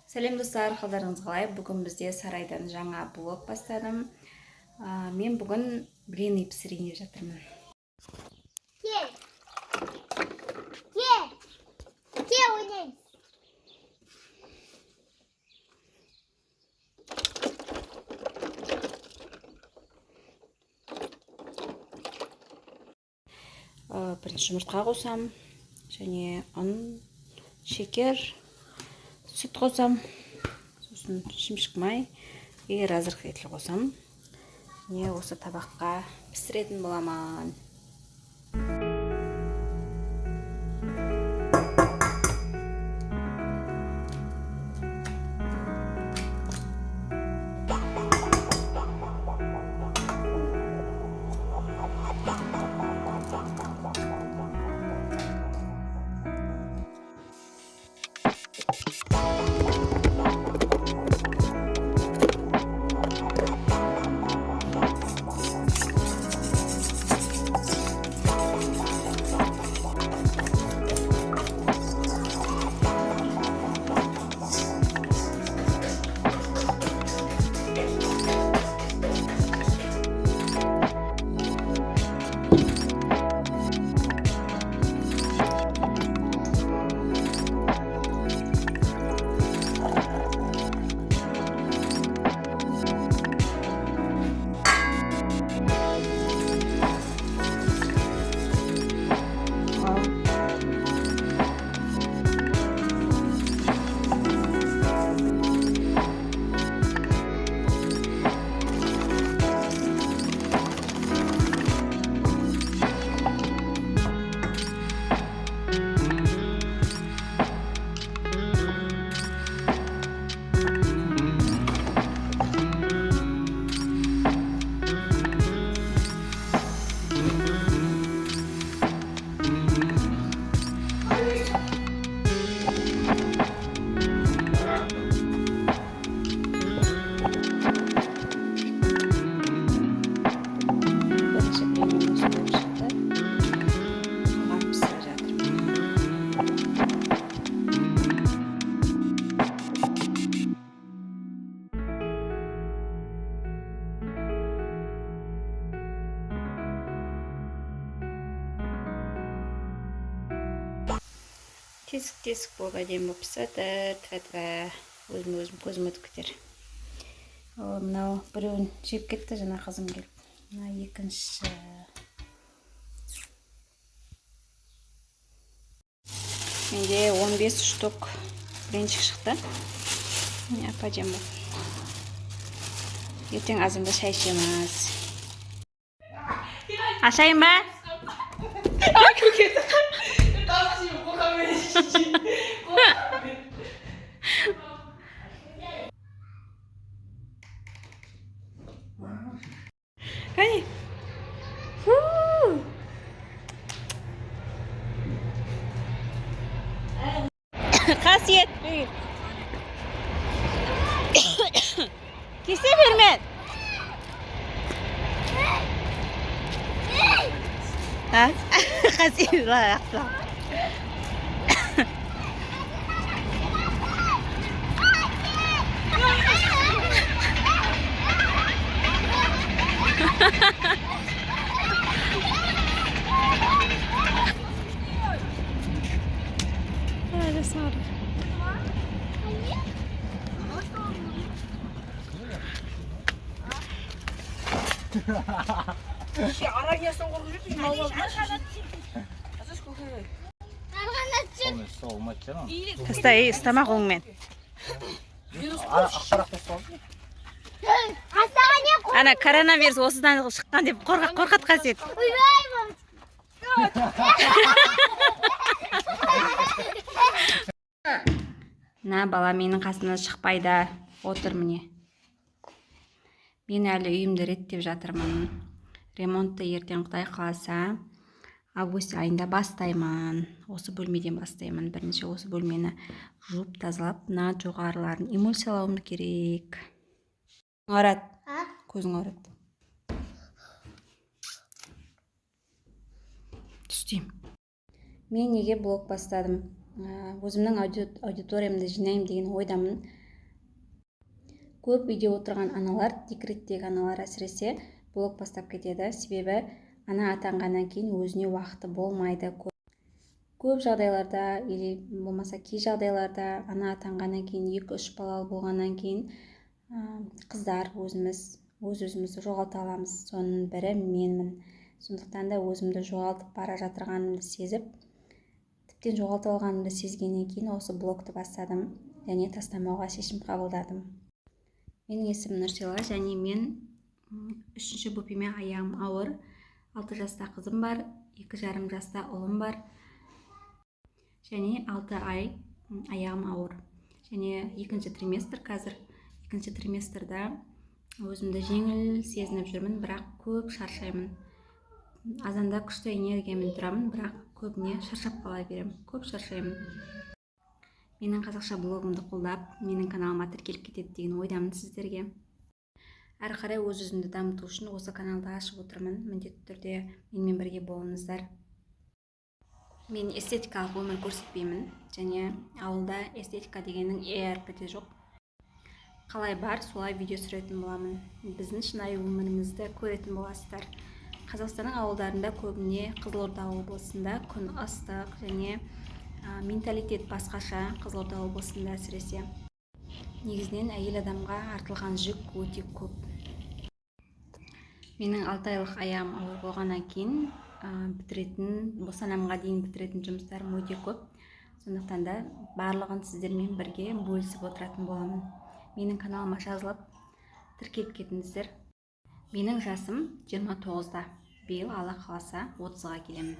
Сәлем достар, қалдарыңыз қалай? Бүгін бізде сарайдан жаңа блог бастадым. Мен бүгін блин пісірейін деп жатырмын. Ойнайын. Бірінші жұмыртқа қосам, және ұн, шекер, сүт қосам, сосын шымшық май, разырық етілі қосам. Және осы табаққа пісіретін боламын. Тесік болып әдемі болып піседі. Өзім көзім өтіп кетер. Мынау біреуін жеп кетті, жаңа қызым келіп. Мына екінші. Менде 15 штук блинчик шықты. Әп-әдемі болып. Ертең азанда шай ішеміз. Ашайын ба? Кәне. Қасиет. Кесе бермен. Қасиет. Тастай, ұстама қолыңмен. Ана коронавирус осыдан шыққан деп қорқат қасет. На, бала менің қасымнан шықпайды. Отыр міне. Мен әлі үйімді реттеп жатырмын. Ремонтты ертең Құдай қаласа август айында бастаймын. Осы бөлмеден бастаймын. Бірінші осы бөлмені жуып тазалап, мына жоғарыларын эмульсиялауым керек. Ауырат. Көзің ауырат. Түстейм. Мен неге блог бастадым? Өзімнің аудиториямды жинайым деген ойдамын. Көп үйде отырған аналар, декреттегі аналар әсіресе блог бастап кетеді. Себебі ана атанғаннан кейін өзіне уақыты болмайды. Көп жағдайларда или болмаса кей жағдайларда ана атанғаннан кейін 2-3 балалы болғаннан кейін қыздар өзімізді жоғалта аламыз. Соның бірі менмін. Сондықтан да өзімді жоғалтып бара жатырғанымды сезіп, тіптен жоғалтып алғанымды сезгеннен кейін осы блогты бастадым және тастамауға шешім қабылдадым. Менің есімім Нұрсила және мен 3-ші бөпеме аяғым ауыр. 6 жаста қызым бар, 2,5 жаста ұлым бар және 6 ай аяғым ауыр. Және 2-ші триместр қазір. 2-ші триместрда өзімді жеңіл сезініп жүрмін, бірақ көп шаршаймын. Азанда күшті энергиямен тұрамын, бірақ көбіне шаршап қала беремін. Көп шаршаймын. Менің қазақша блогымды қолдап, менің каналыма тіркеліп кетеді деген ойдамын сіздерге. Әрі қарай өз-өзімді дамыту үшін осы каналды ашып отырмын. Міндетті түрде менімен бірге болыңыздар. Мен эстетикалық өмір көрсетпеймін және ауылда эстетика дегеннің ERP-де жоқ. Қалай бар, солай видео түсіретін боламын. Біздің шынайы өмірімізді көретін боласыздар. Қазақстанның ауылдарында көбіне Қызылорда облысында күн ыстық және менталитет басқаша. Қызылорда облысында әсіресе негізінен әйел адамға артылған жүк өте көп. Менің 6 айлық аяғым ауыр болғаннан кейін босанамға дейін бітіретін жұмыстарым өте көп. Сондықтан да барлығын сіздермен бірге бөлісіп отыратын боламын. Менің каналыма жазылып, тіркеліп кетіңіздер. Менің жасым 29-да. Биыл Алла қаласа 30-ға келемін.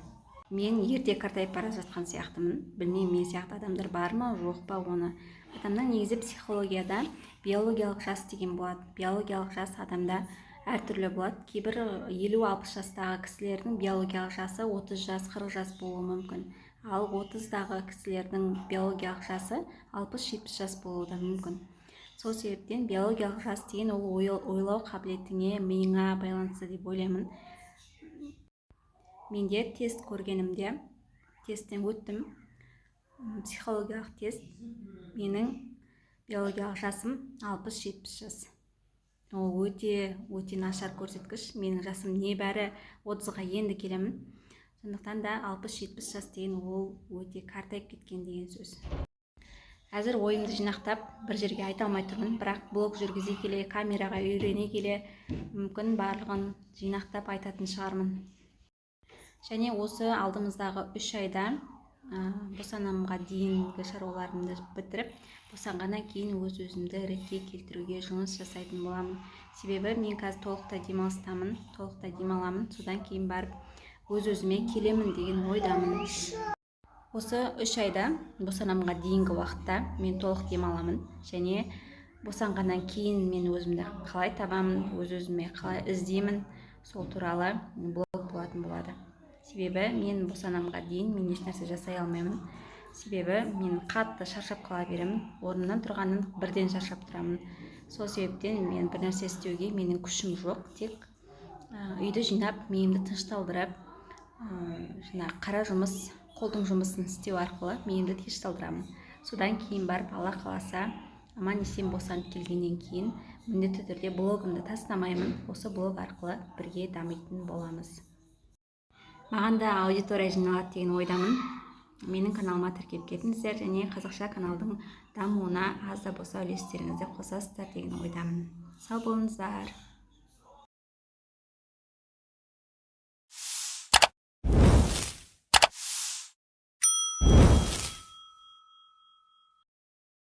Мен ерте қартайып бара жатқан сияқтымын. Білмеймін, мен сияқты адамдар бар ма, жоқ па оны. Адамның негізі психологияда биологиялық жас деген болады. Биологиялық жас адамда әртүрлі болады. Кейбір 50-60 жастағы кісілердің биологиялық жасы 30 жас, 40 жас болуы мүмкін. Ал 30-дағы кісілердің биологиялық жасы 60-70 жас болуы да мүмкін. Сол себептен биологиялық жас деген ол ойлау қабілетіңе, миыңа байланысты деп ойлаймын. Менде тест көргенімде, тесттен өттім, психологиялық тест. Менің биологиялық жасым 60-70 жас. Ол өте нашар көрсеткіш. Менің жасым небәрі 30-ға енді келемін. Сондықтан да 60-70 жас деген ол өте қартайып кеткен деген сөз. Әзір ойымды жинақтап, бір жерге айта алмай тұрмын, бірақ блог жүргізе келе, камераға үйрене келе, мүмкін барлығын жинақтап айтатын шығармын. Және осы алдымыздағы 3 айда босанамға дейінгі шаруаларымды бітіріп, босанғаннан кейін өз-өзімді ретке келтіруге жұмыс жасайтын боламын. Себебі мен қазір толықтай демалыстамын, толықтай демаламын, содан кейін барып өз-өзіме келемін деген ойдамын. Осы 3 айда босанамға дейінгі уақытта мен толық демаламын және босанғаннан кейін мен өзімді қалай табамын, өз-өзіме қалай іздеймін, сол туралы блог болатын болады. Себебі мен босанамға дейін мен ешнәрсе жасай алмаймын. Себебі мен қатты шаршап қала беремін. Орнымнан тұрғаннан бірден шаршап тұрамын. Сол себептен мен бір нәрсе істеуге менің күшім жоқ. Тек үйді жинап, миымды тынышталдырып, қара жұмыс, қолдың жұмысын істеу арқылы миымды тынышталдырамын. Содан кейін барып Алла қаласа аман-есен босанып келгеннен кейін міндетті түрде блогымды тастамаймын. Осы блог арқылы бірге дамитын боламыз. Маған да аудитория жиналады деген ойдамын. Менің каналыма тіркеліп кетіңіздер және қазақша каналдың дамуына аз да болса үлестеріңізді қосасыздар деген ойдамын. Сау болыңыздар.